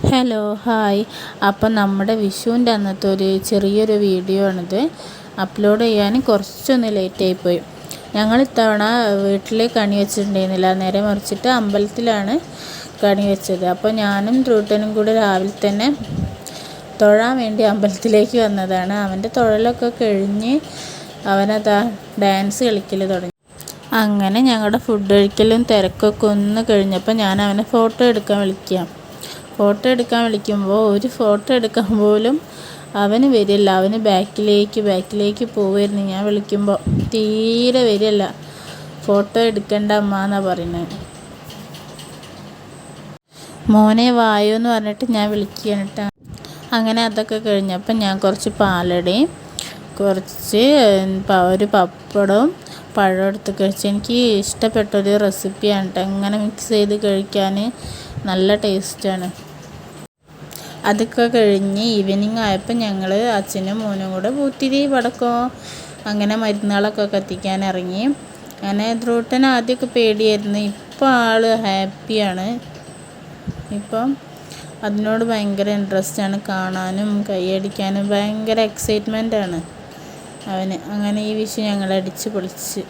Hello hi. അപ്പം നമ്മുടെ വിഷുവിൻ്റെ അന്നത്തെ ഒരു ചെറിയൊരു വീഡിയോ ആണിത്. അപ്ലോഡ് ചെയ്യാൻ കുറച്ചൊന്ന് ലേറ്റായിപ്പോയി. ഞങ്ങൾ ഇത്തവണ വീട്ടിൽ കണി വെച്ചിട്ടുണ്ടായിരുന്നില്ല, നേരെ മറിച്ചിട്ട് അമ്പലത്തിലാണ് കണി വെച്ചത്. അപ്പോൾ ഞാനും ധ്രുവട്ടനും കൂടെ രാവിലെ തന്നെ തൊഴാൻ വേണ്ടി അമ്പലത്തിലേക്ക് വന്നതാണ്. അവൻ്റെ തൊഴലൊക്കെ കഴിഞ്ഞ് അവനതാ ഡാൻസ് കളിക്കൽ തുടങ്ങി. അങ്ങനെ ഞങ്ങളുടെ ഫുഡ് കഴിക്കലും തിരക്കൊക്കെ ഒന്ന് കഴിഞ്ഞപ്പോൾ ഞാൻ അവനെ ഫോട്ടോ എടുക്കാൻ വിളിക്കുമ്പോൾ ഒരു ഫോട്ടോ എടുക്കാൻ പോലും അവന് വരില്ല. അവന് ബാക്കിലേക്ക് പോവുമായിരുന്നു. ഞാൻ വിളിക്കുമ്പോൾ തീരെ വരില്ല. ഫോട്ടോ എടുക്കണ്ട അമ്മ എന്നാണ് പറയുന്നത്. മോനെ വായോ എന്ന് പറഞ്ഞിട്ട് ഞാൻ വിളിക്കുകയാണ് കേട്ടോ. അങ്ങനെ അതൊക്കെ കഴിഞ്ഞപ്പോൾ ഞാൻ കുറച്ച് പാലടയും ഒരു പപ്പടവും പഴം എടുത്ത് കഴിച്ചു. എനിക്ക് ഇഷ്ടപ്പെട്ടൊരു റെസിപ്പിയാണ് കേട്ടോ. ഇങ്ങനെ മിക്സ് ചെയ്ത് കഴിക്കാൻ നല്ല ടേസ്റ്റാണ്. അതൊക്കെ കഴിഞ്ഞ് ഈവനിങ് ആയപ്പോൾ ഞങ്ങൾ അച്ഛനും മോനും കൂടെ പൂത്തിരി പടക്കോ അങ്ങനെ മരുന്നുകളൊക്കെ കത്തിക്കാൻ ഇറങ്ങി. അങ്ങനെ ധ്രുവട്ടൻ ആദ്യമൊക്കെ പേടിയായിരുന്നു. ഇപ്പോൾ ആൾ ഹാപ്പിയാണ്. ഇപ്പം അതിനോട് ഭയങ്കര ഇൻട്രസ്റ്റാണ്. കാണാനും കൈയടിക്കാനും ഭയങ്കര എക്സൈറ്റ്മെൻറ്റാണ് അവന്. അങ്ങനെ ഈ വിഷു ഞങ്ങൾ അടിച്ച് പൊളിച്ച്